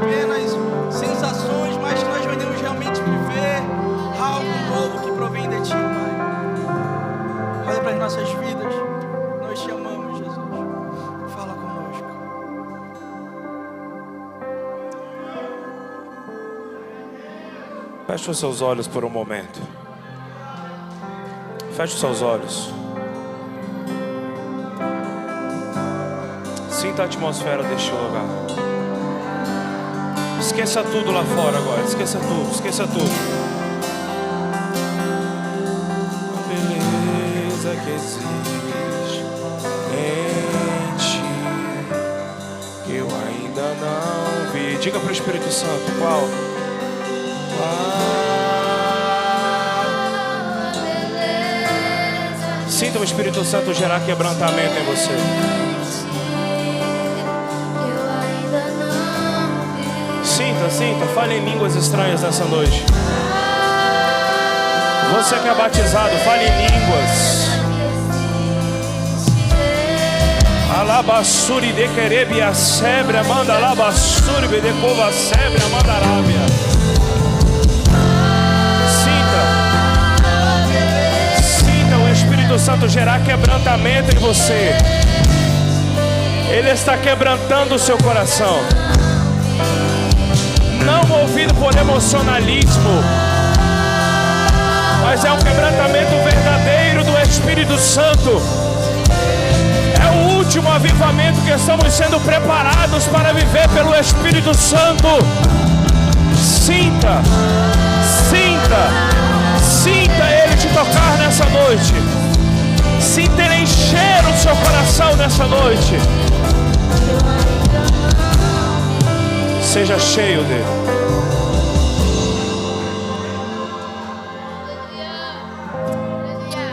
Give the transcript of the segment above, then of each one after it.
apenas sensações, mas que nós venhamos realmente viver algo novo que provém de Ti, Pai. Olha para as nossas vidas. Nós Te amamos, Jesus. Fala conosco. Feche os seus olhos por um momento. Feche os seus olhos. Sinta a atmosfera deste lugar. Esqueça tudo lá fora agora. Esqueça tudo, esqueça tudo. A beleza que existe em Ti, que eu ainda não vi. Diga para o Espírito Santo, qual? Sinta o Espírito Santo gerar quebrantamento em você. Sinta, fale em línguas estranhas nessa noite. Você que é batizado, fale em línguas. Alabassuri de querebia sebra, manda alabassuri de cova sebra, manda arábia. Sinta o Espírito Santo gerar quebrantamento em você. Ele está quebrantando o seu coração. Não movido por emocionalismo, mas é um quebrantamento verdadeiro do Espírito Santo. É o último avivamento que estamos sendo preparados para viver pelo Espírito Santo. Sinta Ele te tocar nessa noite. Sinta Ele encher o seu coração nessa noite. Seja cheio dele.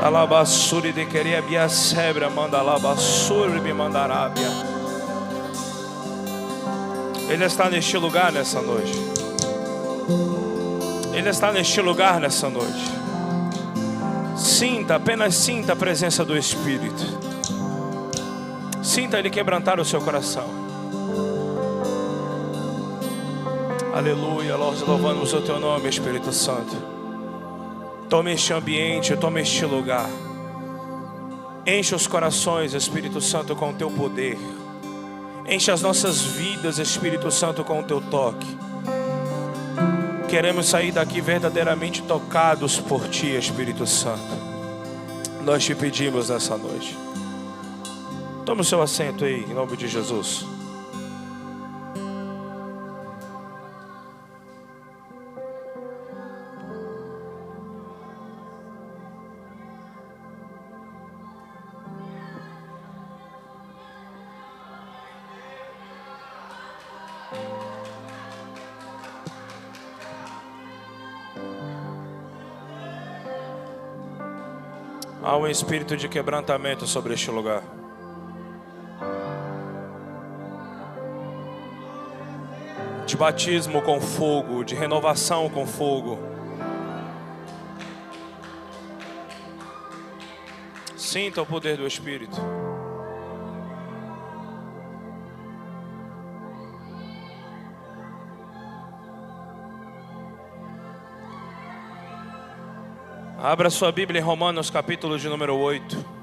Alabassuri de queria bia sebra, manda alabassuri me mandarábia. Ele está neste lugar nessa noite. Ele está neste lugar nessa noite. Sinta, apenas sinta a presença do Espírito. Sinta Ele quebrantar o seu coração. Aleluia, nós louvamos o Teu nome, Espírito Santo. Tome este ambiente, tome este lugar. Enche os corações, Espírito Santo, com o Teu poder. Enche as nossas vidas, Espírito Santo, com o Teu toque. Queremos sair daqui verdadeiramente tocados por Ti, Espírito Santo. Nós Te pedimos nessa noite. Tome o seu assento aí, em nome de Jesus. Há um espírito de quebrantamento sobre este lugar. De batismo com fogo, de renovação com fogo. Sinta o poder do Espírito. Abra sua Bíblia em Romanos, capítulo de número 8.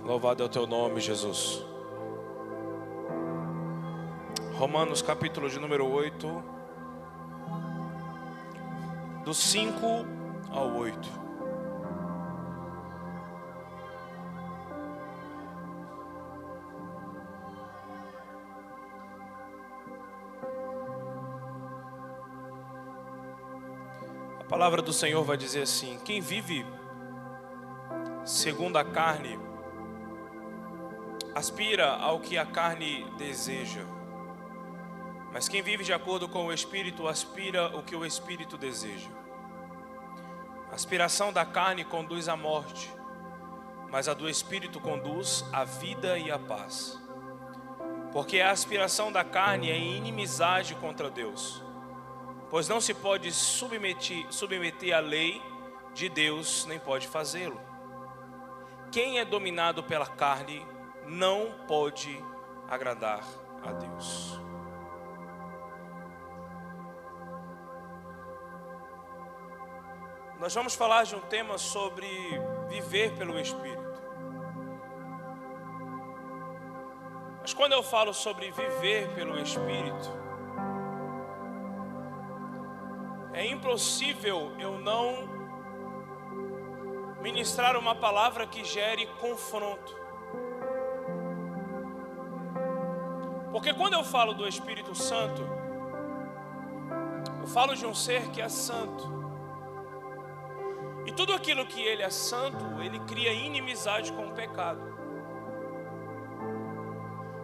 Louvado é o Teu nome, Jesus. Romanos capítulo de número 8, do 5 ao 8. A palavra do Senhor vai dizer assim: quem vive segundo a carne, aspira ao que a carne deseja. Mas quem vive de acordo com o Espírito, aspira o que o Espírito deseja. A aspiração da carne conduz à morte, mas a do Espírito conduz à vida e à paz. Porque a aspiração da carne é inimizade contra Deus, pois não se pode submeter à lei de Deus, nem pode fazê-lo. Quem é dominado pela carne não pode agradar a Deus. Nós vamos falar de um tema sobre viver pelo Espírito. Mas quando eu falo sobre viver pelo Espírito, é impossível eu não ministrar uma palavra que gere confronto. Porque quando eu falo do Espírito Santo, eu falo de um ser que é santo. E tudo aquilo que ele é santo, ele cria inimizade com o pecado.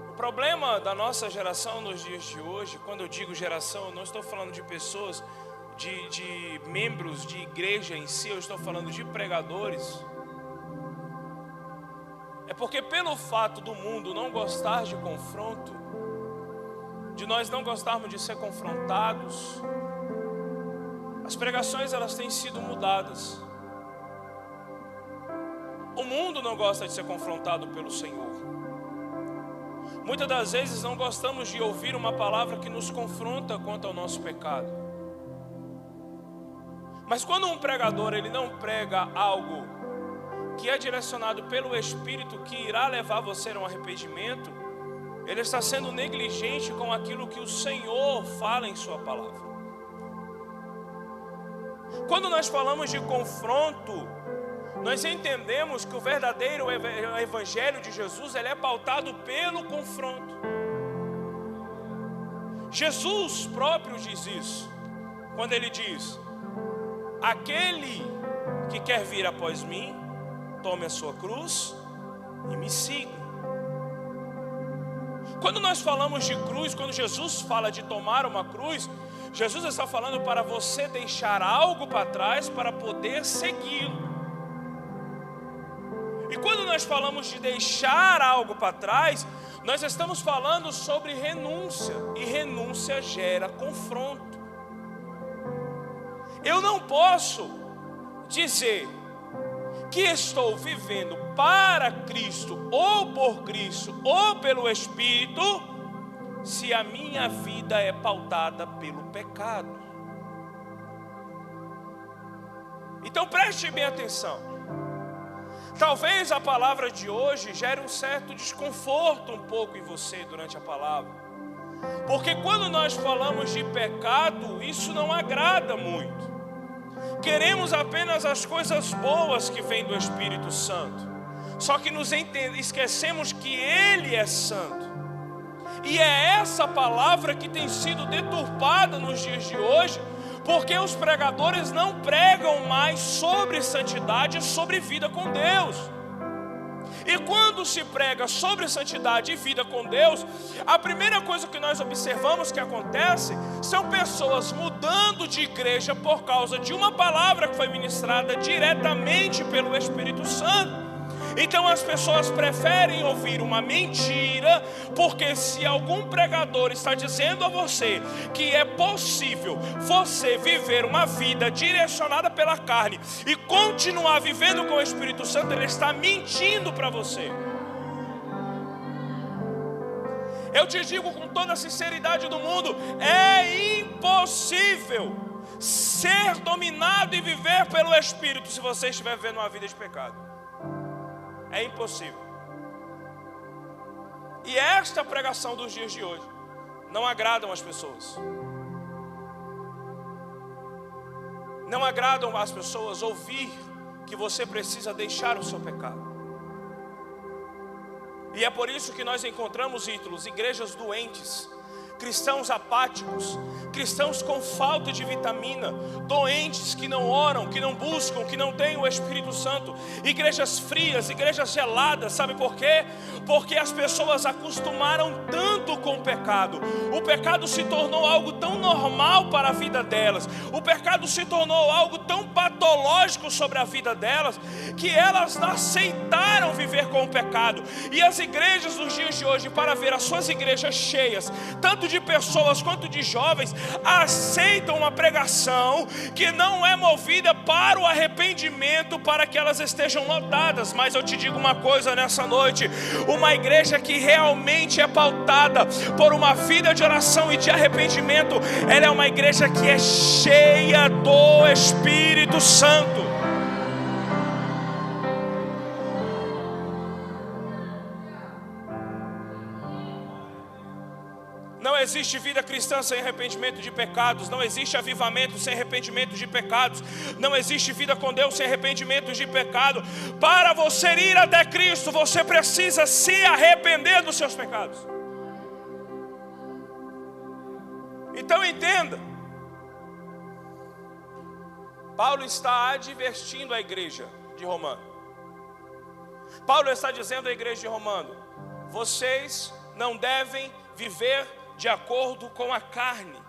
O problema da nossa geração nos dias de hoje, quando eu digo geração, eu não estou falando de pessoas, de membros de igreja em si, eu estou falando de pregadores. É porque pelo fato do mundo não gostar de confronto, de nós não gostarmos de ser confrontados, as pregações elas têm sido mudadas. O mundo não gosta de ser confrontado pelo Senhor. Muitas das vezes não gostamos de ouvir uma palavra que nos confronta quanto ao nosso pecado. Mas quando um pregador ele não prega algo que é direcionado pelo Espírito, que irá levar você a um arrependimento, ele está sendo negligente com aquilo que o Senhor fala em sua palavra. Quando nós falamos de confronto, nós entendemos que o verdadeiro evangelho de Jesus ele é pautado pelo confronto. Jesus próprio diz isso, quando ele diz: aquele que quer vir após mim, tome a sua cruz e me siga. Quando nós falamos de cruz, quando Jesus fala de tomar uma cruz, Jesus está falando para você deixar algo para trás para poder segui-lo. E quando nós falamos de deixar algo para trás, nós estamos falando sobre renúncia, e renúncia gera confronto. Eu não posso dizer que estou vivendo para Cristo, ou por Cristo, ou pelo Espírito, se a minha vida é pautada pelo pecado. Então preste bem atenção. Talvez a palavra de hoje gere um certo desconforto um pouco em você durante a palavra, porque quando nós falamos de pecado, isso não agrada muito. Queremos apenas as coisas boas que vêm do Espírito Santo, só que esquecemos que Ele é santo. E é essa palavra que tem sido deturpada nos dias de hoje, porque os pregadores não pregam mais sobre santidade, sobre vida com Deus. E quando se prega sobre santidade e vida com Deus, a primeira coisa que nós observamos que acontece são pessoas mudando de igreja por causa de uma palavra que foi ministrada diretamente pelo Espírito Santo. Então as pessoas preferem ouvir uma mentira, porque se algum pregador está dizendo a você que é possível você viver uma vida direcionada pela carne e continuar vivendo com o Espírito Santo, ele está mentindo para você. Eu te digo com toda a sinceridade do mundo, é impossível ser dominado e viver pelo Espírito se você estiver vivendo uma vida de pecado. É impossível. E esta pregação dos dias de hoje não agradam as pessoas. Não agradam as pessoas ouvir que você precisa deixar o seu pecado. E é por isso que nós encontramos ídolos, igrejas doentes, cristãos apáticos, cristãos com falta de vitamina, doentes que não oram, que não buscam, que não têm o Espírito Santo, igrejas frias, igrejas geladas. Sabe por quê? Porque as pessoas acostumaram tanto com o pecado se tornou algo tão normal para a vida delas, o pecado se tornou algo tão patológico sobre a vida delas, que elas aceitaram viver com o pecado. E as igrejas nos dias de hoje, para ver as suas igrejas cheias, tanto de pessoas quanto de jovens, aceitam uma pregação que não é movida para o arrependimento, para que elas estejam lotadas. Mas eu te digo uma coisa nessa noite: uma igreja que realmente é pautada por uma vida de oração e de arrependimento, ela é uma igreja que é cheia do Espírito Santo. Não existe vida cristã sem arrependimento de pecados. Não existe avivamento sem arrependimento de pecados. Não existe vida com Deus sem arrependimento de pecado. Para você ir até Cristo, você precisa se arrepender dos seus pecados. Então entenda, Paulo está advertindo a igreja de Romano. Paulo está dizendo à igreja de Romano: vocês não devem viver de acordo com a carne,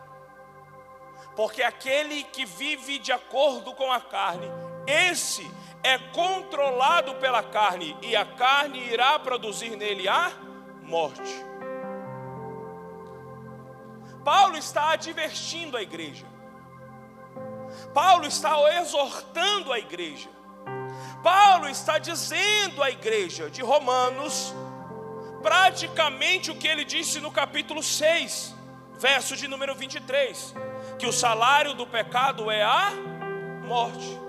porque aquele que vive de acordo com a carne, esse é controlado pela carne, e a carne irá produzir nele a morte. Paulo está advertindo a igreja, Paulo está exortando a igreja, Paulo está dizendo à igreja de Romanos praticamente o que ele disse no capítulo 6, verso de número 23, que o salário do pecado é a morte.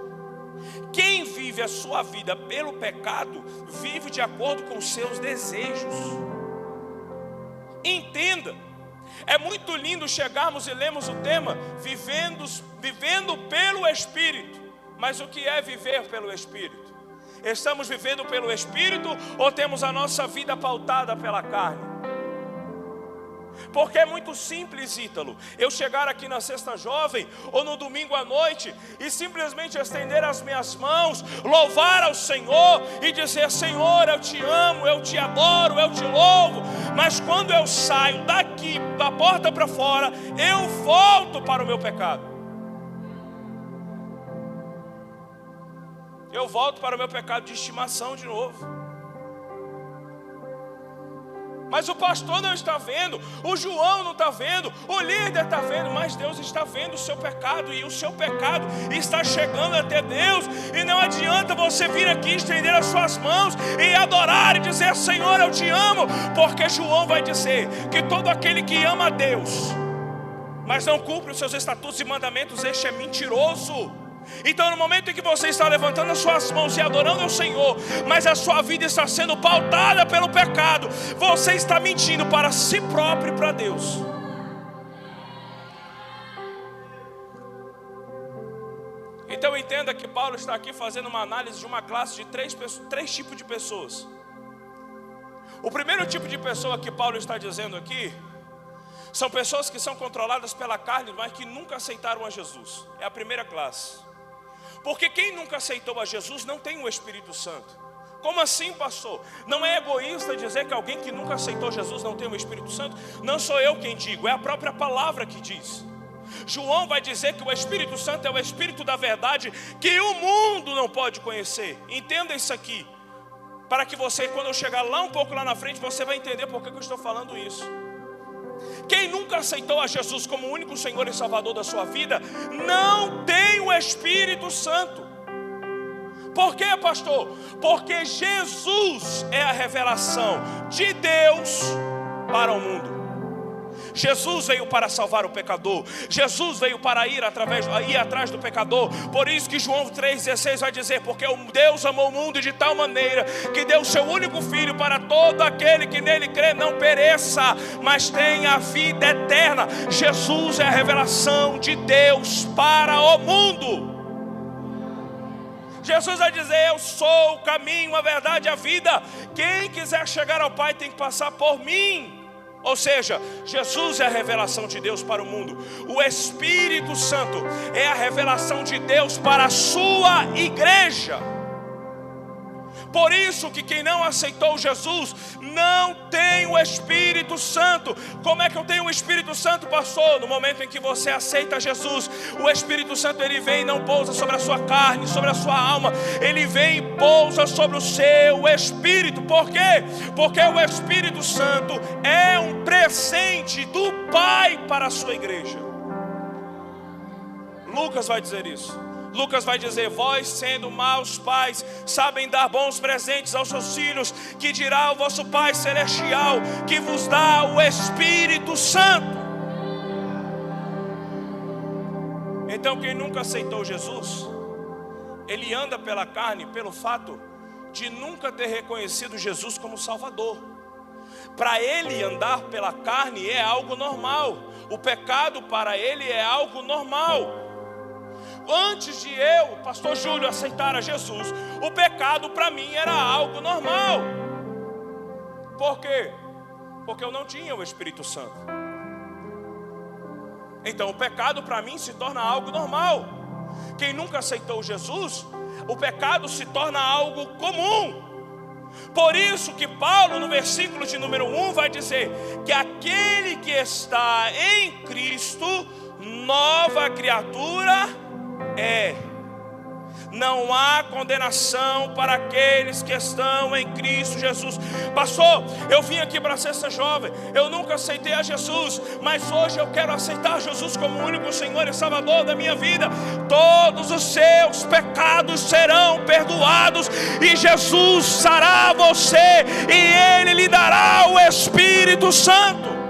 Quem vive a sua vida pelo pecado, vive de acordo com seus desejos. Entenda, é muito lindo chegarmos e lermos o tema vivendo pelo Espírito. Mas o que é viver pelo Espírito? Estamos vivendo pelo Espírito ou temos a nossa vida pautada pela carne? Porque é muito simples, Ítalo, eu chegar aqui na sexta jovem ou no domingo à noite e simplesmente estender as minhas mãos, louvar ao Senhor e dizer: Senhor, eu te amo, eu te adoro, eu te louvo. Mas quando eu saio daqui, da porta para fora, eu volto para o meu pecado. Eu volto para o meu pecado de estimação de novo. Mas o pastor não está vendo, o João não está vendo, o líder está vendo, mas Deus está vendo o seu pecado, e o seu pecado está chegando até Deus. E não adianta você vir aqui estender as suas mãos e adorar e dizer: Senhor, eu te amo, porque João vai dizer que todo aquele que ama a Deus, mas não cumpre os seus estatutos e mandamentos, este é mentiroso. Então, no momento em que você está levantando as suas mãos e adorando ao Senhor, mas a sua vida está sendo pautada pelo pecado, você está mentindo para si próprio e para Deus. Então entenda que Paulo está aqui fazendo uma análise de uma classe de três tipos de pessoas. O primeiro tipo de pessoa que Paulo está dizendo aqui são pessoas que são controladas pela carne, mas que nunca aceitaram a Jesus. É a primeira classe. Porque quem nunca aceitou a Jesus não tem o Espírito Santo. Como assim, pastor? Não é egoísta dizer que alguém que nunca aceitou Jesus não tem o Espírito Santo? Não sou eu quem digo, é a própria palavra que diz. João vai dizer que o Espírito Santo é o Espírito da verdade, que o mundo não pode conhecer. Entenda isso aqui, para que você, quando eu chegar lá um pouco lá na frente, você vai entender por que eu estou falando isso. Quem nunca aceitou a Jesus como o único Senhor e Salvador da sua vida, não tem o Espírito Santo. Por quê, pastor? Porque Jesus é a revelação de Deus para o mundo. Jesus veio para salvar o pecador. Jesus veio para ir atrás do pecador. Por isso que João 3,16 vai dizer: porque Deus amou o mundo de tal maneira que deu o seu único filho, para todo aquele que nele crê não pereça, mas tenha a vida eterna. Jesus é a revelação de Deus para o mundo. Jesus vai dizer: eu sou o caminho, a verdade e a vida. Quem quiser chegar ao Pai tem que passar por mim. Ou seja, Jesus é a revelação de Deus para o mundo. O Espírito Santo é a revelação de Deus para a sua igreja. Por isso que quem não aceitou Jesus não tem o Espírito Santo. Como é que eu tenho o Espírito Santo, pastor? No momento em que você aceita Jesus, o Espírito Santo ele vem e não pousa sobre a sua carne, sobre a sua alma. Ele vem e pousa sobre o seu espírito. Por quê? Porque o Espírito Santo é um presente do Pai para a sua igreja. Lucas vai dizer isso. Lucas vai dizer: vós sendo maus pais, sabem dar bons presentes aos seus filhos, que dirá o vosso Pai Celestial, que vos dá o Espírito Santo. Então quem nunca aceitou Jesus, ele anda pela carne pelo fato de nunca ter reconhecido Jesus como Salvador. Para ele andar pela carne é algo normal. O pecado para ele é algo normal. Antes de eu, pastor Júlio, aceitar a Jesus, o pecado para mim era algo normal. Por quê? Porque eu não tinha o Espírito Santo. Então o pecado para mim se torna algo normal. Quem nunca aceitou Jesus, o pecado se torna algo comum. Por isso que Paulo, no versículo de número 1, vai dizer que aquele que está em Cristo, nova criatura é. Não há condenação para aqueles que estão em Cristo Jesus. Pastor, eu vim aqui para ser essa jovem, eu nunca aceitei a Jesus, mas hoje eu quero aceitar Jesus como o único Senhor e Salvador da minha vida. Todos os seus pecados serão perdoados, e Jesus sará você, e Ele lhe dará o Espírito Santo.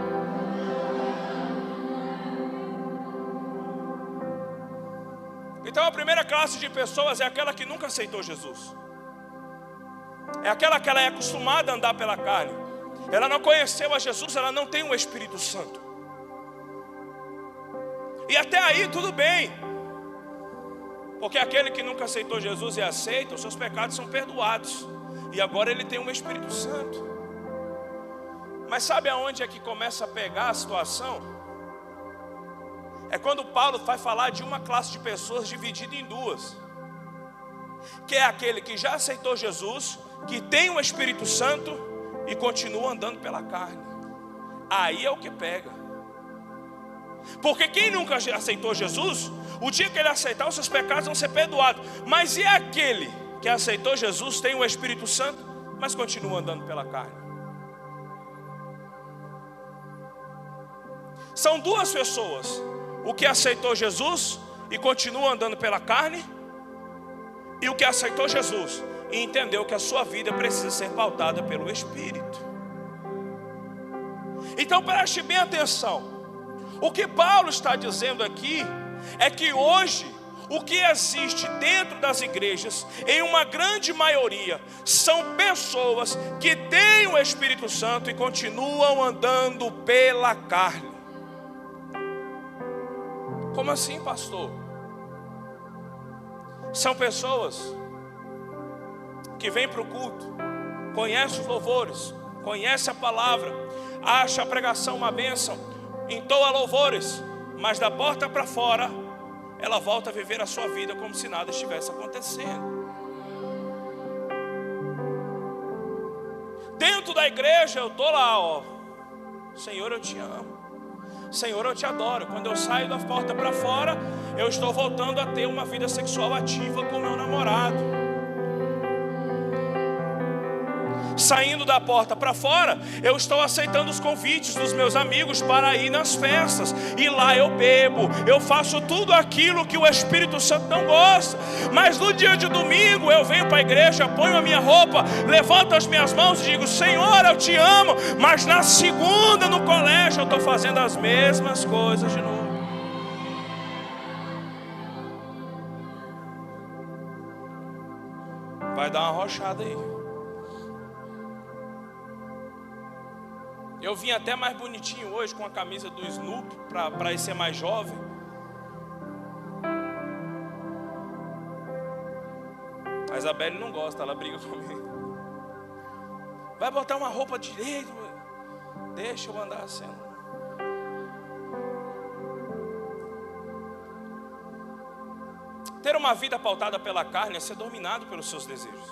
Então a primeira classe de pessoas é aquela que nunca aceitou Jesus. É aquela que ela é acostumada a andar pela carne. Ela não conheceu a Jesus, ela não tem o Espírito Santo. E até aí tudo bem. Porque aquele que nunca aceitou Jesus e aceita, os seus pecados são perdoados. E agora ele tem um Espírito Santo. Mas sabe aonde é que começa a pegar a situação? É quando Paulo vai falar de uma classe de pessoas dividida em duas. Que é aquele que já aceitou Jesus, que tem o Espírito Santo e continua andando pela carne. Aí é o que pega. Porque quem nunca aceitou Jesus, o dia que ele aceitar, os seus pecados vão ser perdoados. Mas e aquele que aceitou Jesus, tem o Espírito Santo, mas continua andando pela carne? São duas pessoas. O que aceitou Jesus e continua andando pela carne, e o que aceitou Jesus e entendeu que a sua vida precisa ser pautada pelo Espírito. Então preste bem atenção. O que Paulo está dizendo aqui é que hoje o que existe dentro das igrejas, em uma grande maioria, são pessoas que têm o Espírito Santo e continuam andando pela carne. Como assim, pastor? São pessoas que vêm para o culto, conhecem os louvores, conhecem a palavra, acham a pregação uma bênção, entoa louvores, mas da porta para fora, ela volta a viver a sua vida como se nada estivesse acontecendo. Dentro da igreja eu estou lá, ó, Senhor, eu te amo. Senhor, eu te adoro. Quando eu saio da porta para fora, eu estou voltando a ter uma vida sexual ativa com meu namorado. Saindo da porta para fora, eu estou aceitando os convites dos meus amigos para ir nas festas. E lá eu bebo, eu faço tudo aquilo que o Espírito Santo não gosta. Mas no dia de domingo eu venho para a igreja, ponho a minha roupa, levanto as minhas mãos e digo: Senhor, eu te amo. Mas na segunda no colégio eu estou fazendo as mesmas coisas de novo. Vai dar uma rochada aí. Eu vim até mais bonitinho hoje com a camisa do Snoopy para ser mais jovem. A Isabelle não gosta, ela briga comigo. Vai botar uma roupa direito. Deixa eu andar assim. Ter uma vida pautada pela carne é ser dominado pelos seus desejos.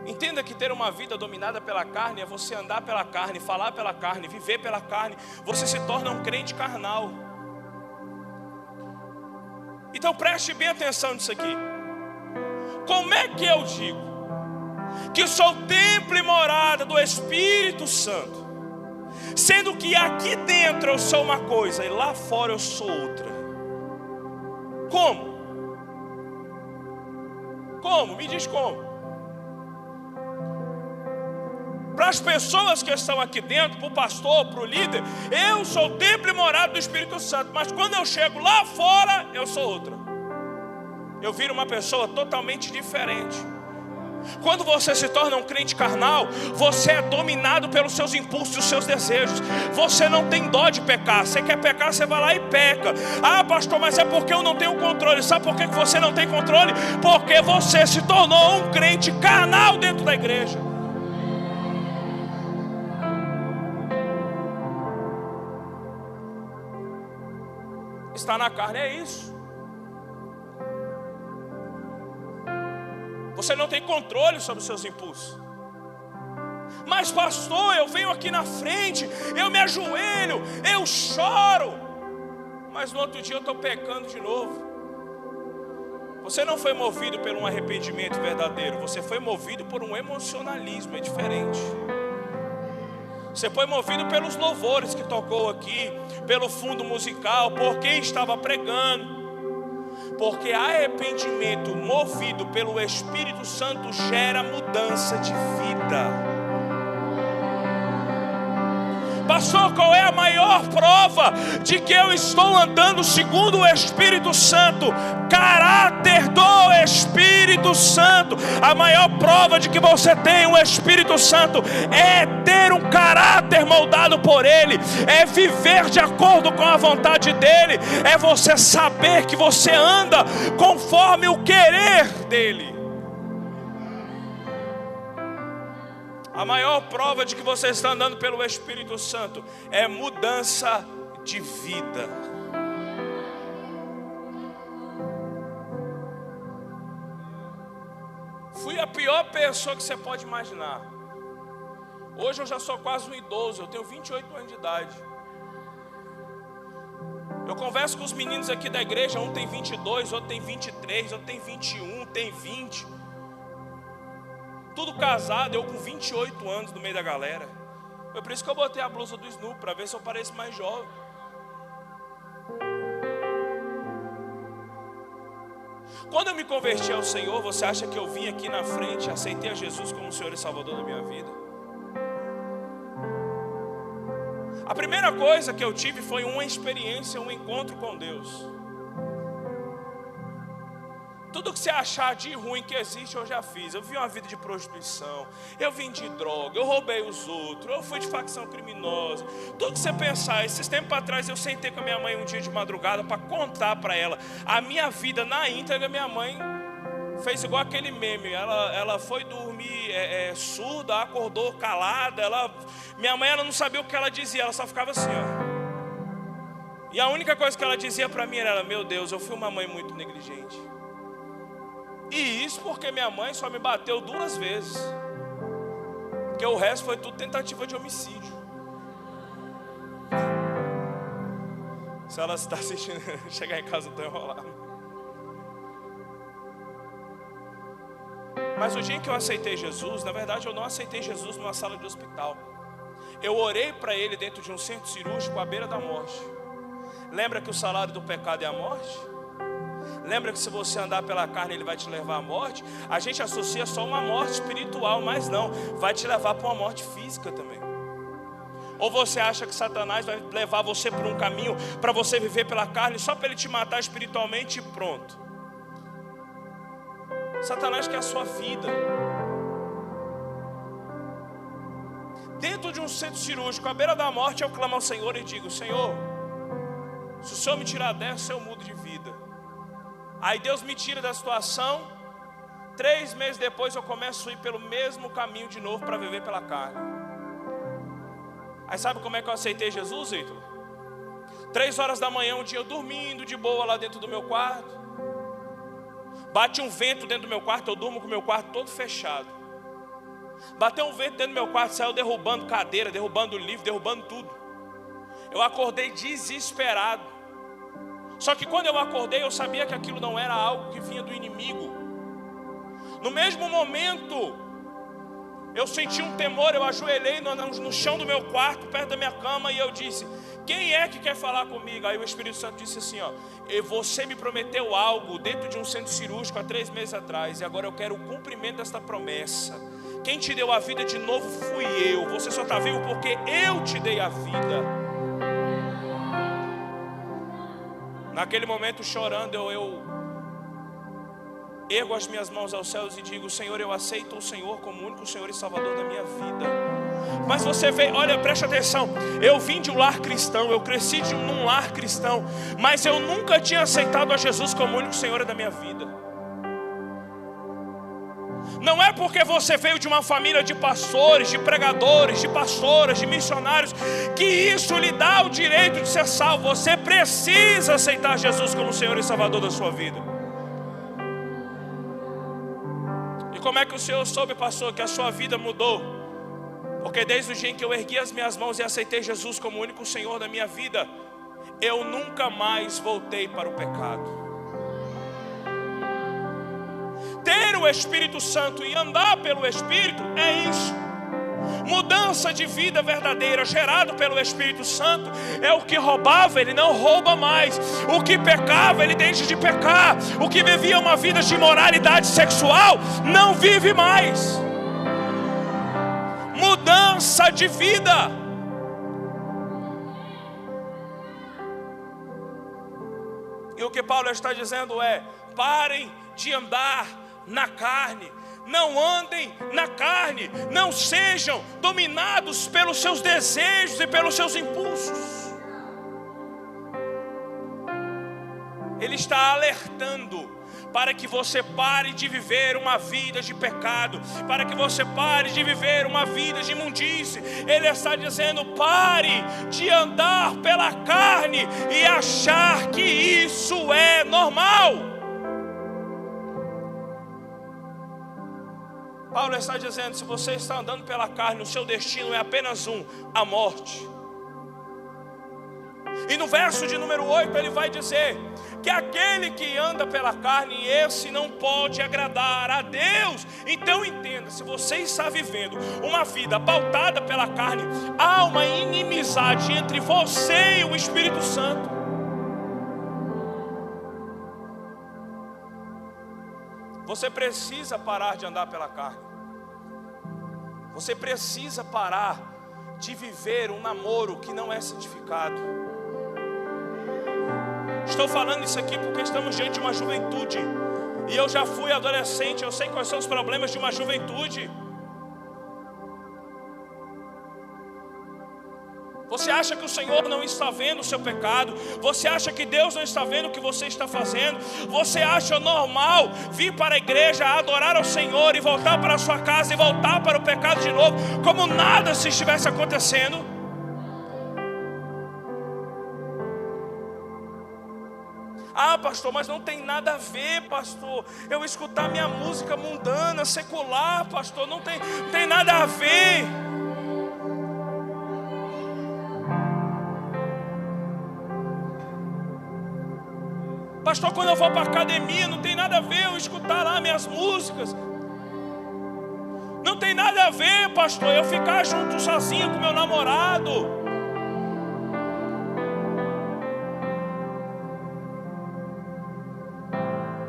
Entenda que ter uma vida dominada pela carne é você andar pela carne, falar pela carne, viver pela carne. Você se torna um crente carnal. Então preste bem atenção nisso aqui. Como é que eu digo que sou templo e morada do Espírito Santo, sendo que aqui dentro eu sou uma coisa e lá fora eu sou outra? Como? Como? Me diz como. Para as pessoas que estão aqui dentro, para o pastor, para o líder, eu sou o templo e morada do Espírito Santo, mas quando eu chego lá fora, eu sou outra. Eu viro uma pessoa totalmente diferente. Quando você se torna um crente carnal, você é dominado pelos seus impulsos e os seus desejos. Você não tem dó de pecar. Você quer pecar, você vai lá e peca. Ah, pastor, mas é porque eu não tenho controle. Sabe por que você não tem controle? Porque você se tornou um crente carnal dentro da igreja. Estar na carne é isso. Você não tem controle sobre os seus impulsos. Mas pastor, eu venho aqui na frente, eu me ajoelho, eu choro, mas no outro dia eu estou pecando de novo. Você não foi movido por um arrependimento verdadeiro, você foi movido por um emocionalismo, é diferente. Você foi movido pelos louvores que tocou aqui, pelo fundo musical, por quem estava pregando. Porque arrependimento movido pelo Espírito Santo gera mudança de vida. Pastor, qual é a maior prova de que eu estou andando segundo o Espírito Santo? Caráter do Espírito Santo. A maior prova de que você tem o Espírito Santo é ter um caráter moldado por Ele, é viver de acordo com a vontade dEle, é você saber que você anda conforme o querer dEle. A maior prova de que você está andando pelo Espírito Santo é mudança de vida. Fui a pior pessoa que você pode imaginar. Hoje eu já sou quase um idoso, eu tenho 28 anos de idade. Eu converso com os meninos aqui da igreja, um tem 22, outro tem 23, outro tem 21, tem 20. Tudo casado, eu com 28 anos no meio da galera. Foi por isso que eu botei a blusa do Snoop, para ver se eu pareço mais jovem. Quando eu me converti ao Senhor, você acha que eu vim aqui na frente, aceitei a Jesus como Senhor e Salvador da minha vida? A primeira coisa que eu tive foi uma experiência, um encontro com Deus. Tudo que você achar de ruim que existe, eu já fiz. Eu vi uma vida de prostituição, eu vendi droga, eu roubei os outros, eu fui de facção criminosa. Tudo que você pensar. Esses tempos atrás eu sentei com a minha mãe um dia de madrugada para contar para ela a minha vida na íntegra. Minha mãe fez igual aquele meme. Ela foi dormir surda, acordou calada. Minha mãe ela não sabia o que ela dizia, ela só ficava assim, ó. E a única coisa que ela dizia para mim era: meu Deus, eu fui uma mãe muito negligente. E isso porque minha mãe só me bateu 2 vezes, porque o resto foi tudo tentativa de homicídio. Se ela está assistindo, chegar em casa eu estou enrolado. Mas o dia em que eu aceitei Jesus, na verdade eu não aceitei Jesus numa sala de hospital. Eu orei para Ele dentro de um centro cirúrgico à beira da morte. Lembra que o salário do pecado é a morte? Lembra que se você andar pela carne Ele vai te levar à morte? A gente associa só uma morte espiritual, mas não, vai te levar para uma morte física também. Ou você acha que Satanás vai levar você por um caminho para você viver pela carne só para ele te matar espiritualmente e pronto? Satanás quer a sua vida. Dentro de um centro cirúrgico, à beira da morte, eu clamo ao Senhor e digo: Senhor, se o Senhor me tirar dessa, eu mudo de vida. Aí Deus me tira da situação. 3 meses depois eu começo a ir pelo mesmo caminho de novo para viver pela carne. Aí sabe como é que eu aceitei Jesus, Ítalo? 3 horas da manhã, um dia eu dormindo de boa lá dentro do meu quarto. Bate um vento dentro do meu quarto, eu durmo com o meu quarto todo fechado. Bateu um vento dentro do meu quarto, saiu derrubando cadeira, derrubando livro, derrubando tudo. Eu acordei desesperado. Só que quando eu acordei, eu sabia que aquilo não era algo que vinha do inimigo. No mesmo momento, eu senti um temor, eu ajoelhei no chão do meu quarto, perto da minha cama, e eu disse: quem é que quer falar comigo? Aí o Espírito Santo disse assim, ó: você me prometeu algo dentro de um centro cirúrgico há 3 meses atrás, e agora eu quero o cumprimento desta promessa. Quem te deu a vida de novo fui eu. Você só está vivo porque eu te dei a vida. Naquele momento, chorando, eu ergo as minhas mãos aos céus e digo: Senhor, eu aceito o Senhor como único Senhor e Salvador da minha vida. Mas você vê, olha, preste atenção. Eu vim de um lar cristão, eu cresci num lar cristão, mas eu nunca tinha aceitado a Jesus como único Senhor da minha vida. Não é porque você veio de uma família de pastores, de pregadores, de pastoras, de missionários, que isso lhe dá o direito de ser salvo. Você precisa aceitar Jesus como Senhor e Salvador da sua vida. E como é que o Senhor soube, pastor, que a sua vida mudou? Porque desde o dia em que eu ergui as minhas mãos e aceitei Jesus como o único Senhor da minha vida, eu nunca mais voltei para o pecado. Ter o Espírito Santo e andar pelo Espírito é isso. Mudança de vida verdadeira gerado pelo Espírito Santo é: o que roubava, ele não rouba mais. O que pecava, ele deixa de pecar. O que vivia uma vida de imoralidade sexual, não vive mais. Mudança de vida. E o que Paulo está dizendo é: parem de andar na carne. Não andem na carne. Não sejam dominados pelos seus desejos e pelos seus impulsos. Ele está alertando para que você pare de viver uma vida de pecado, para que você pare de viver uma vida de imundície. Ele está dizendo: pare de andar pela carne e achar que isso é normal. Paulo está dizendo: se você está andando pela carne, o seu destino é apenas a morte. E no verso de número 8 ele vai dizer que aquele que anda pela carne, esse não pode agradar a Deus. Então entenda, se você está vivendo uma vida pautada pela carne, há uma inimizade entre você e o Espírito Santo. Você precisa parar de andar pela carne. Você precisa parar de viver um namoro que não é santificado. Estou falando isso aqui porque estamos diante de uma juventude. E eu já fui adolescente, eu sei quais são os problemas de uma juventude. Você acha que o Senhor não está vendo o seu pecado? Você acha que Deus não está vendo o que você está fazendo? Você acha normal vir para a igreja, adorar ao Senhor e voltar para a sua casa e voltar para o pecado de novo, como nada se estivesse acontecendo? Ah, pastor, mas não tem nada a ver, pastor. Eu escutar minha música mundana, secular, pastor, não tem nada a ver. Pastor, quando eu vou para a academia, não tem nada a ver eu escutar lá minhas músicas. Não tem nada a ver, pastor, eu ficar junto sozinho com meu namorado.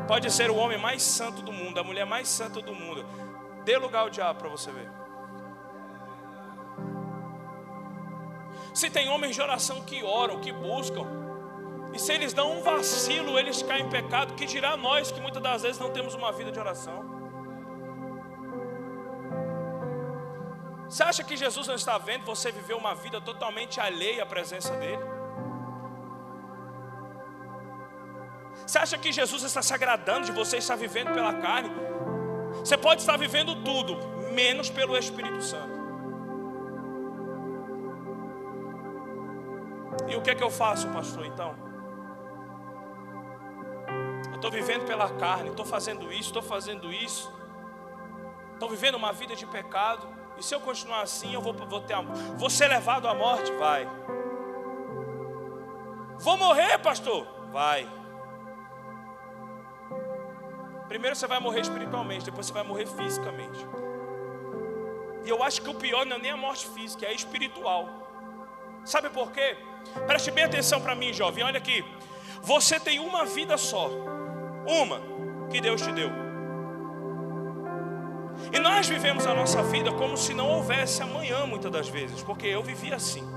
Pode ser o homem mais santo do mundo, a mulher mais santa do mundo. Dê lugar ao diabo para você ver. Se tem homens de oração que oram, que buscam, e se eles dão um vacilo, eles caem em pecado, que dirá nós que muitas das vezes não temos uma vida de oração? Você acha que Jesus não está vendo você viver uma vida totalmente alheia à presença dele? Você acha que Jesus está se agradando de você estar vivendo pela carne? Você pode estar vivendo tudo, menos pelo Espírito Santo. E o que é que eu faço, pastor, então? Eu estou vivendo pela carne, estou fazendo isso, estou vivendo uma vida de pecado. E se eu continuar assim, eu vou ser levado à morte? Vai. Vou morrer, pastor? Vai. Primeiro você vai morrer espiritualmente, depois você vai morrer fisicamente. E eu acho que o pior não é nem a morte física, é a espiritual. Sabe por quê? Preste bem atenção para mim, jovem, olha aqui. Você tem uma vida só, uma que Deus te deu. E nós vivemos a nossa vida como se não houvesse amanhã, muitas das vezes, porque eu vivia assim.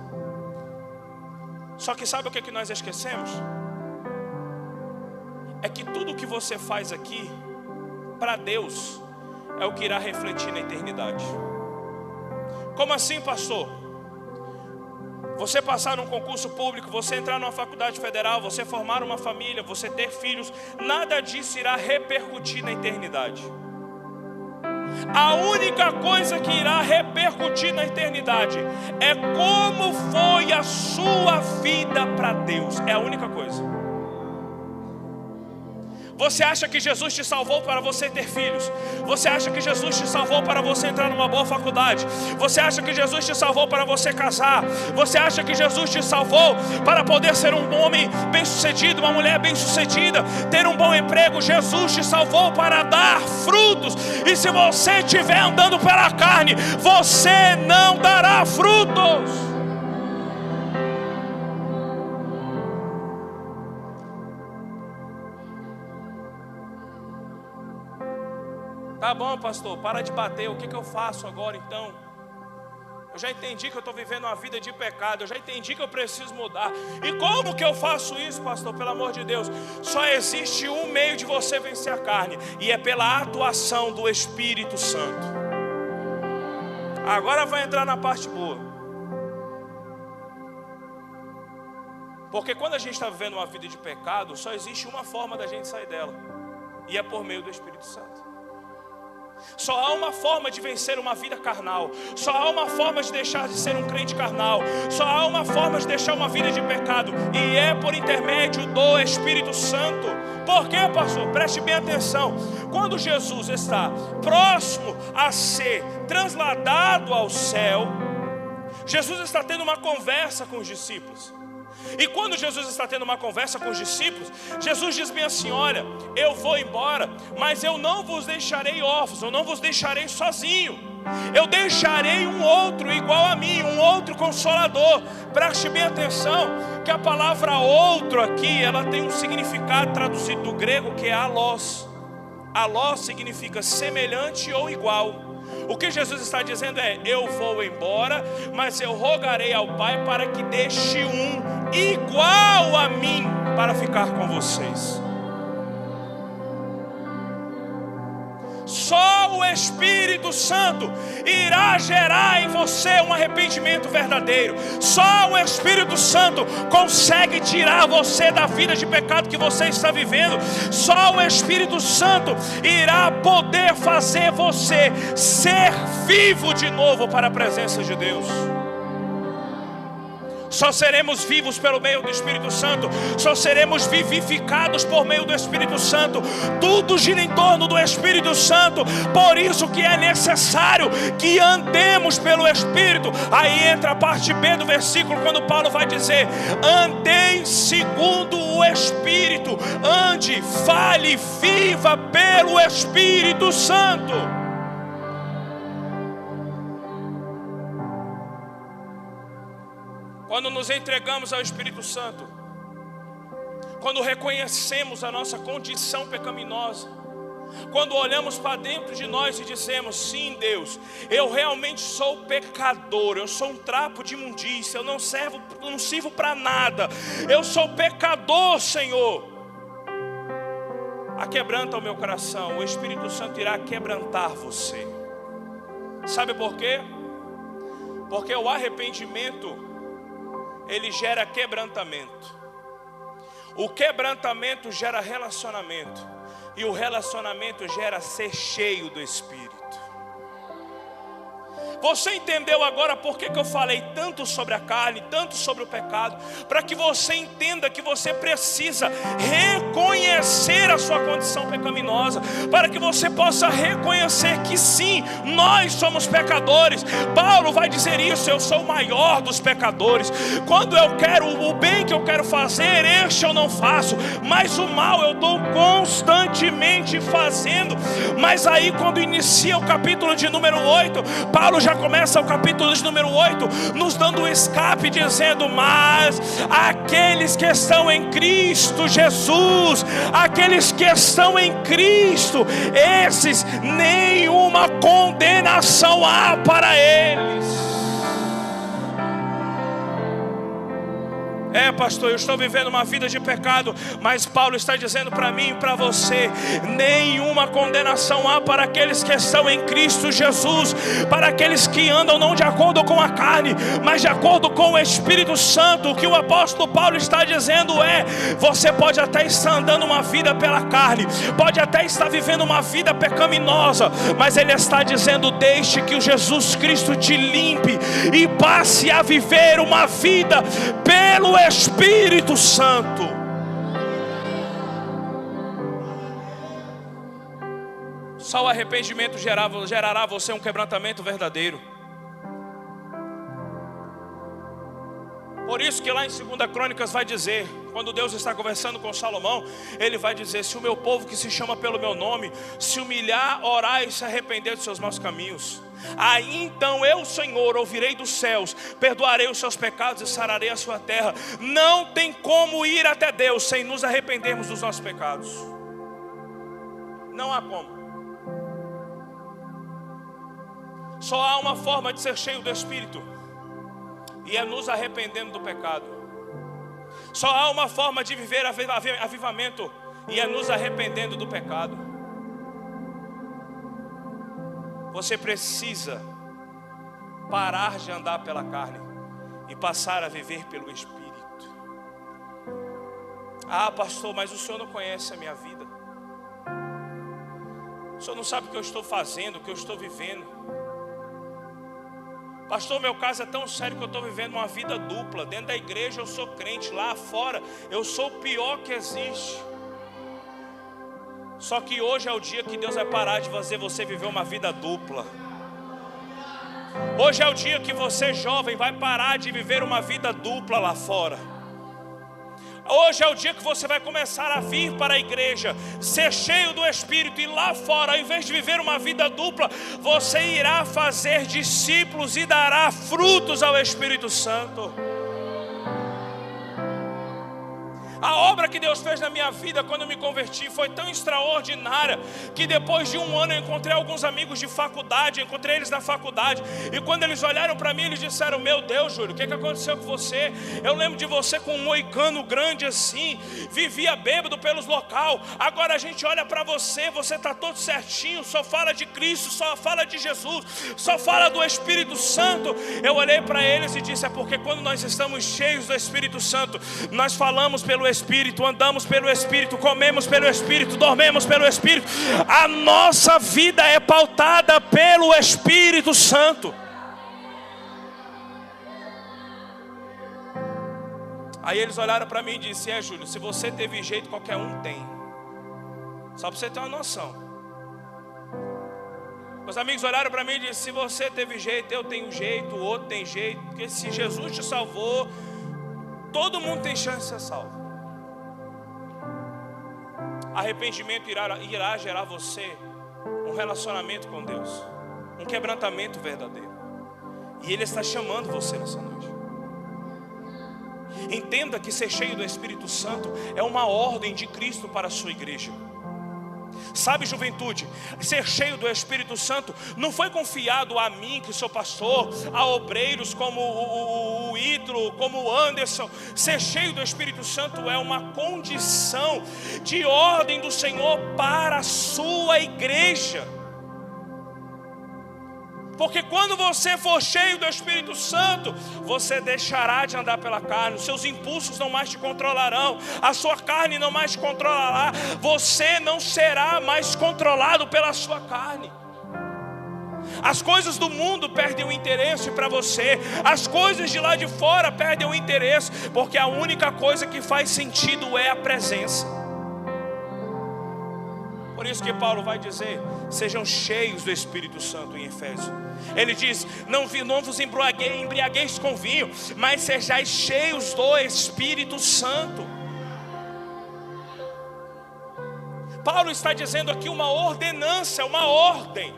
Só que sabe o que nós esquecemos? É que tudo que você faz aqui, para Deus, é o que irá refletir na eternidade. Como assim, pastor? Você passar num concurso público, você entrar numa faculdade federal, você formar uma família, você ter filhos, nada disso irá repercutir na eternidade. A única coisa que irá repercutir na eternidade é como foi a sua vida para Deus. É a única coisa. Você acha que Jesus te salvou para você ter filhos? Você acha que Jesus te salvou para você entrar numa boa faculdade? Você acha que Jesus te salvou para você casar? Você acha que Jesus te salvou para poder ser um homem bem-sucedido, uma mulher bem-sucedida, ter um bom emprego? Jesus te salvou para dar frutos. E se você estiver andando pela carne, você não dará frutos. Tá bom, pastor, para de bater. O que eu faço agora então? Eu já entendi que eu estou vivendo uma vida de pecado. Eu já entendi que eu preciso mudar. E como que eu faço isso, pastor? Pelo amor de Deus, só existe um meio de você vencer a carne, e é pela atuação do Espírito Santo. Agora vai entrar na parte boa. Porque quando a gente está vivendo uma vida de pecado, só existe uma forma da gente sair dela, e é por meio do Espírito Santo. Só há uma forma de vencer uma vida carnal. Só há uma forma de deixar de ser um crente carnal. Só há uma forma de deixar uma vida de pecado, e é por intermédio do Espírito Santo. Por quê, pastor? Preste bem atenção. Quando Jesus está próximo a ser trasladado ao céu, Jesus está tendo uma conversa com os discípulos. E quando Jesus está tendo uma conversa com os discípulos, Jesus diz bem assim: olha, eu vou embora, mas eu não vos deixarei órfãos, eu não vos deixarei sozinho. Eu deixarei um outro igual a mim, um outro consolador. Preste bem atenção que a palavra outro aqui, ela tem um significado traduzido do grego que é alós. Alós significa semelhante ou igual. O que Jesus está dizendo é: eu vou embora, mas eu rogarei ao Pai para que deixe um igual a mim para ficar com vocês. Só o Espírito Santo irá gerar em você um arrependimento verdadeiro. Só o Espírito Santo consegue tirar você da vida de pecado que você está vivendo. Só o Espírito Santo irá poder fazer você ser vivo de novo para a presença de Deus. Só seremos vivos pelo meio do Espírito Santo. Só seremos vivificados por meio do Espírito Santo. Tudo gira em torno do Espírito Santo. Por isso que é necessário que andemos pelo Espírito. Aí entra a parte B do versículo, quando Paulo vai dizer: andei segundo o Espírito. Ande, fale, viva pelo Espírito Santo. Quando nos entregamos ao Espírito Santo, quando reconhecemos a nossa condição pecaminosa, quando olhamos para dentro de nós e dizemos: sim, Deus, eu realmente sou pecador, eu sou um trapo de imundícia, eu não sirvo para nada, eu sou pecador, Senhor. Aquebranta o meu coração, o Espírito Santo irá quebrantar você. Sabe por quê? Porque o arrependimento, ele gera quebrantamento. O quebrantamento gera relacionamento, e o relacionamento gera ser cheio do Espírito. Você entendeu agora por que eu falei tanto sobre a carne, tanto sobre o pecado? Para que você entenda que você precisa reconhecer a sua condição pecaminosa, para que você possa reconhecer que sim, nós somos pecadores. Paulo vai dizer isso: eu sou o maior dos pecadores. Quando eu quero o bem que eu quero fazer, este eu não faço, mas o mal eu estou constantemente fazendo. Mas aí, quando inicia o capítulo de número 8, Paulo já começa o capítulo de número 8 nos dando um escape, dizendo: mas aqueles que estão em Cristo Jesus, aqueles que estão em Cristo, esses nenhuma condenação há para eles. Pastor, eu estou vivendo uma vida de pecado, mas Paulo está dizendo para mim e para você: nenhuma condenação há para aqueles que estão em Cristo Jesus, para aqueles que andam não de acordo com a carne, mas de acordo com o Espírito Santo. O que o apóstolo Paulo está dizendo é: você pode até estar andando uma vida pela carne, pode até estar vivendo uma vida pecaminosa, mas ele está dizendo: deixe que o Jesus Cristo te limpe e passe a viver uma vida pelo Espírito Santo. Só o arrependimento gerará você um quebrantamento verdadeiro. Por isso que lá em 2 Crônicas vai dizer, quando Deus está conversando com Salomão, ele vai dizer: se o meu povo que se chama pelo meu nome se humilhar, orar e se arrepender dos seus maus caminhos, aí então eu, Senhor, ouvirei dos céus, perdoarei os seus pecados e sararei a sua terra. Não tem como ir até Deus sem nos arrependermos dos nossos pecados. Não há como. Só há uma forma de ser cheio do Espírito, e é nos arrependendo do pecado. Só há uma forma de viver avivamento, e é nos arrependendo do pecado. Você precisa parar de andar pela carne e passar a viver pelo Espírito. Ah, pastor, mas o senhor não conhece a minha vida. O senhor não sabe o que eu estou fazendo, o que eu estou vivendo. Pastor, meu caso é tão sério que eu estou vivendo uma vida dupla. Dentro da igreja eu sou crente, lá fora eu sou o pior que existe. Só que hoje é o dia que Deus vai parar de fazer você viver uma vida dupla. Hoje é o dia que você, jovem, vai parar de viver uma vida dupla lá fora. Hoje é o dia que você vai começar a vir para a igreja, ser cheio do Espírito, e lá fora, ao invés de viver uma vida dupla, você irá fazer discípulos e dará frutos ao Espírito Santo. A obra que Deus fez na minha vida quando eu me converti foi tão extraordinária que depois de um ano eu encontrei alguns amigos de faculdade, encontrei eles na faculdade, e quando eles olharam para mim, eles disseram: meu Deus, Júlio, o que aconteceu com você? Eu lembro de você com um moicano grande assim, vivia bêbado pelos local, agora a gente olha para você, você está todo certinho, só fala de Cristo, só fala de Jesus, só fala do Espírito Santo. Eu olhei para eles e disse: é porque quando nós estamos cheios do Espírito Santo, nós falamos pelo Espírito, andamos pelo Espírito, comemos pelo Espírito, dormimos pelo Espírito. A nossa vida é pautada pelo Espírito Santo. Aí eles olharam para mim e disseram: Júlio, se você teve jeito, qualquer um tem. Só para você ter uma noção. Meus amigos olharam para mim e disseram: se você teve jeito, eu tenho jeito, o outro tem jeito. Porque se Jesus te salvou, todo mundo tem chance de ser salvo. Arrependimento irá gerar você um relacionamento com Deus, um quebrantamento verdadeiro. E Ele está chamando você nessa noite. Entenda que ser cheio do Espírito Santo é uma ordem de Cristo para a sua igreja. Sabe, juventude, ser cheio do Espírito Santo não foi confiado a mim, que sou pastor, a obreiros como o Ítalo, como o Anderson. Ser cheio do Espírito Santo é uma condição de ordem do Senhor para a sua igreja. Porque quando você for cheio do Espírito Santo, você deixará de andar pela carne, os seus impulsos não mais te controlarão, a sua carne não mais te controlará, você não será mais controlado pela sua carne. As coisas do mundo perdem o interesse para você. As coisas de lá de fora perdem o interesse, porque a única coisa que faz sentido é a presença. Por isso que Paulo vai dizer: sejam cheios do Espírito Santo em Efésios. Ele diz: não vos embriagueis com vinho, mas sejais cheios do Espírito Santo. Paulo está dizendo aqui uma ordenança, uma ordem.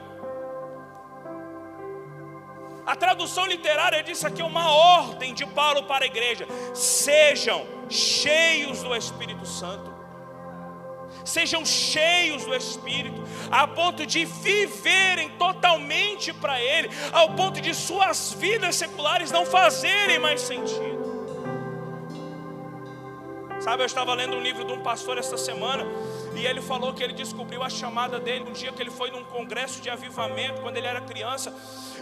A tradução literária diz aqui uma ordem de Paulo para a igreja: sejam cheios do Espírito Santo. Sejam cheios do Espírito, a ponto de viverem totalmente para Ele, ao ponto de suas vidas seculares não fazerem mais sentido. Sabe, eu estava lendo um livro de um pastor esta semana, e ele falou que ele descobriu a chamada dele um dia que ele foi num congresso de avivamento, quando ele era criança,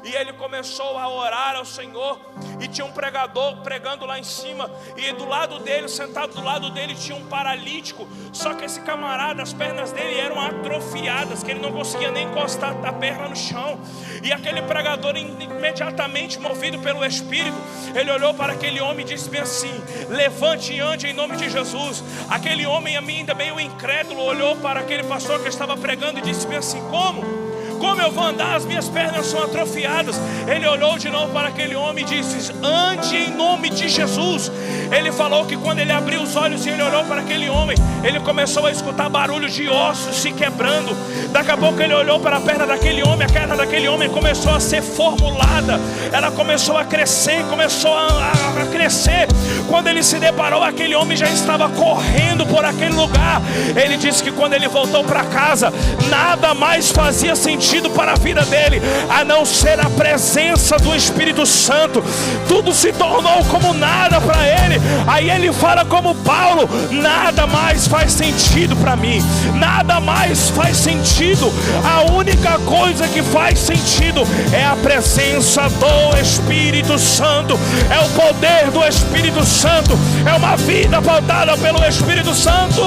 e ele começou a orar ao Senhor, e tinha um pregador pregando lá em cima, e do lado dele, sentado do lado dele, tinha um paralítico. Só que esse camarada, as pernas dele eram atrofiadas, que ele não conseguia nem encostar a perna no chão. E aquele pregador, imediatamente movido pelo Espírito, ele olhou para aquele homem e disse bem assim: levante e ande em nome de Jesus. Aquele homem, ainda meio incrédulo, olhou para aquele pastor que estava pregando e disse bem assim: como eu vou andar? As minhas pernas são atrofiadas. Ele olhou de novo para aquele homem e disse: ande em nome de Jesus. Ele falou que quando ele abriu os olhos e ele olhou para aquele homem, ele começou a escutar barulho de ossos se quebrando. Daqui a pouco ele olhou para a perna daquele homem, a perna daquele homem começou a ser formulada, ela começou a crescer, começou a crescer. Quando ele se deparou, aquele homem já estava correndo por aquele lugar. Ele disse que quando ele voltou para casa, nada mais fazia sentido para a vida dele, a não ser a presença do Espírito Santo. Tudo se tornou como nada para ele. Aí ele fala como Paulo: nada mais faz sentido para mim, nada mais faz sentido. A única coisa que faz sentido é a presença do Espírito Santo, é o poder do Espírito Santo, é uma vida pautada pelo Espírito Santo.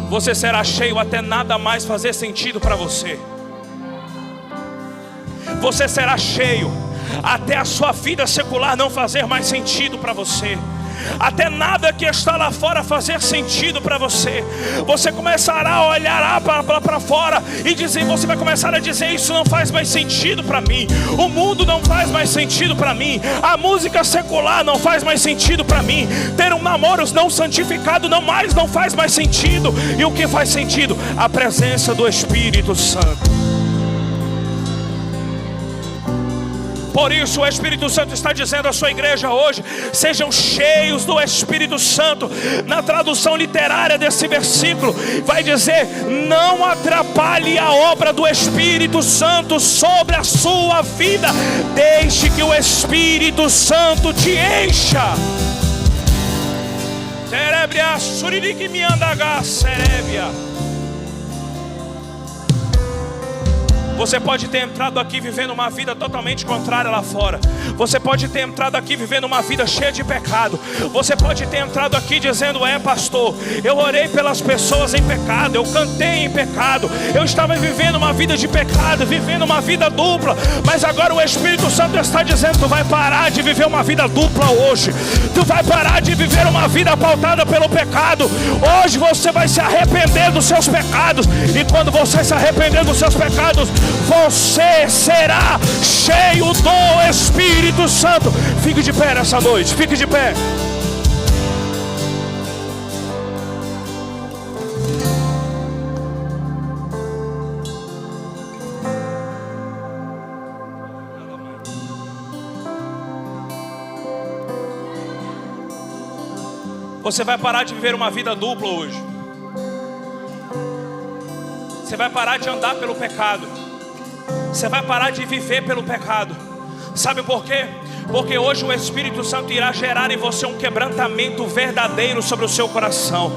Você será cheio até nada mais fazer sentido para você. Você será cheio até a sua vida secular não fazer mais sentido para você, até nada que está lá fora fazer sentido para você. Você começará a olhar para fora e dizer, você vai começar a dizer: isso não faz mais sentido para mim, o mundo não faz mais sentido para mim, a música secular não faz mais sentido para mim, ter um namoro não santificado não faz mais sentido. E o que faz sentido? A presença do Espírito Santo. Por isso o Espírito Santo está dizendo à sua igreja hoje: sejam cheios do Espírito Santo. Na tradução literária desse versículo vai dizer: não atrapalhe a obra do Espírito Santo sobre a sua vida. Deixe que o Espírito Santo te encha. Cerebria, suririque me andaga, cerebria. Você pode ter entrado aqui vivendo uma vida totalmente contrária lá fora. Você pode ter entrado aqui vivendo uma vida cheia de pecado. Você pode ter entrado aqui dizendo: pastor, eu orei pelas pessoas em pecado, eu cantei em pecado, eu estava vivendo uma vida de pecado, vivendo uma vida dupla. Mas agora o Espírito Santo está dizendo: tu vai parar de viver uma vida dupla hoje. Tu vai parar de viver uma vida pautada pelo pecado. Hoje você vai se arrepender dos seus pecados. E quando você se arrepender dos seus pecados, você será cheio do Espírito Santo. Fique de pé nessa noite, fique de pé. Você vai parar de viver uma vida dupla hoje. Você vai parar de andar pelo pecado. Você vai parar de viver pelo pecado. Sabe por quê? Porque hoje o Espírito Santo irá gerar em você um quebrantamento verdadeiro sobre o seu coração.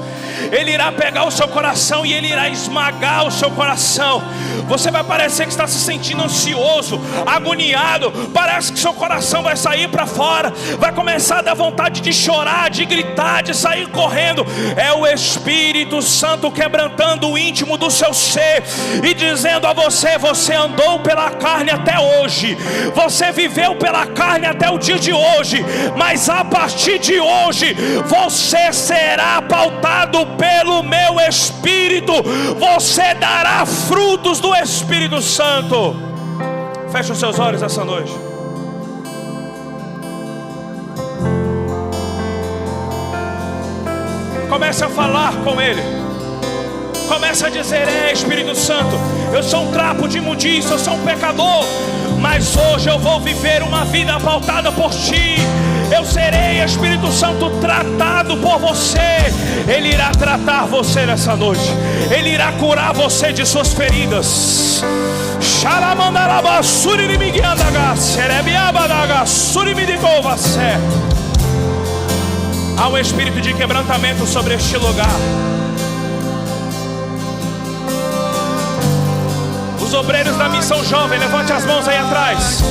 Ele irá pegar o seu coração e ele irá esmagar o seu coração. Você vai parecer que está se sentindo ansioso, agoniado. Parece que seu coração vai sair para fora. Vai começar a dar vontade de chorar, de gritar, de sair correndo. É o Espírito Santo quebrantando o íntimo do seu ser e dizendo a você: você andou pela carne até hoje, você viveu pela carne até o dia de hoje, mas a partir de hoje você será pautado pelo meu Espírito. Você dará frutos do Espírito Santo. Feche os seus olhos essa noite. Comece a falar com Ele. Comece a dizer: Espírito Santo, eu sou um trapo de imundícia, eu sou um pecador, mas hoje eu vou viver uma vida pautada por Ti. Eu serei, Espírito Santo, tratado por Você. Ele irá tratar você nessa noite. Ele irá curar você de suas feridas. Há um espírito de quebrantamento sobre este lugar. Os obreiros da missão jovem, levante as mãos aí atrás.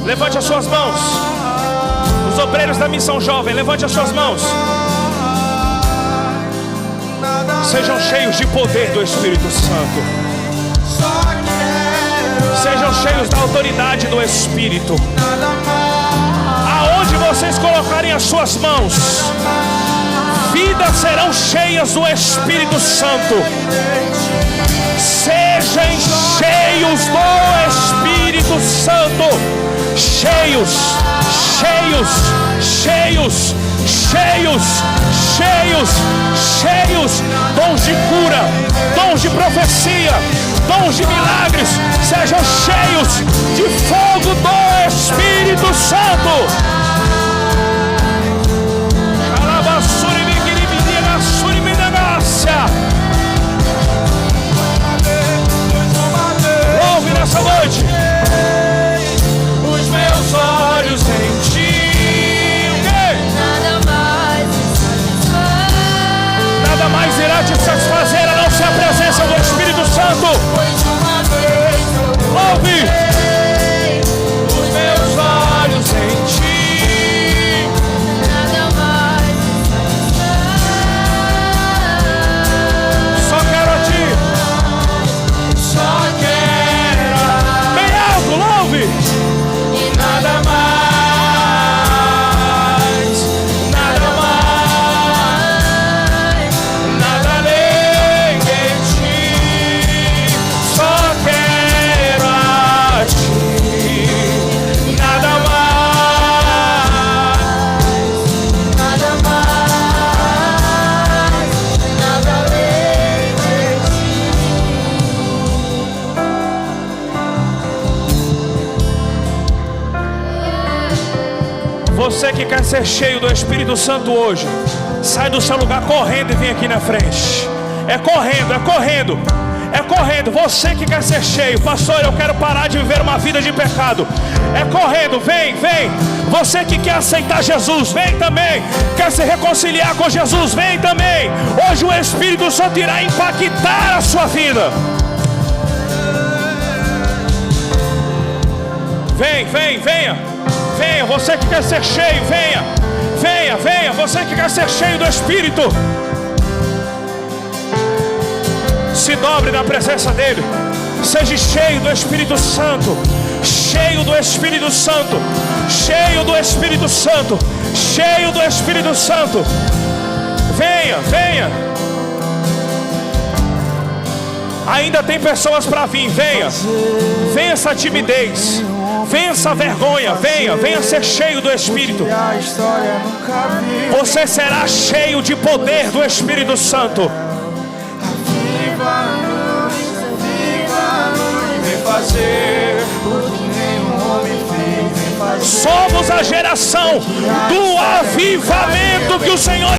Levante as suas mãos. Os obreiros da missão jovem, levante as suas mãos. Sejam cheios de poder do Espírito Santo. Sejam cheios da autoridade do Espírito. Aonde vocês colocarem as suas mãos, vidas serão cheias do Espírito Santo. Sejam cheios do Espírito Santo. Cheios, cheios, cheios, cheios, cheios, cheios. Dons de cura, dons de profecia, dons de milagres. Sejam cheios de fogo do Espírito Santo. Ouve nessa noite. Os meus olhos em Ti. Nada mais irá te satisfazer a não ser a presença do Espírito Santo. Ouve. Os meus olhos em Ti. Só quero a Ti. Só quero. Bem alto, ouve. E nada mais. Você que quer ser cheio do Espírito Santo hoje, sai do seu lugar correndo e vem aqui na frente. É correndo, é correndo, é correndo. Você que quer ser cheio: pastor, eu quero parar de viver uma vida de pecado. É correndo, vem, vem. Você que quer aceitar Jesus, vem também. Quer se reconciliar com Jesus, vem também. Hoje o Espírito Santo irá impactar a sua vida. Vem, vem, venha. Venha, você que quer ser cheio, venha. Venha, venha, você que quer ser cheio do Espírito. Se dobre na presença dEle. Seja cheio do Espírito Santo. Cheio do Espírito Santo. Cheio do Espírito Santo. Cheio do Espírito Santo. Venha, venha. Ainda tem pessoas para vir, venha. Venha essa timidez. Venha essa vergonha, venha, venha ser cheio do Espírito. Você será cheio de poder do Espírito Santo. Somos a geração do avivamento que o Senhor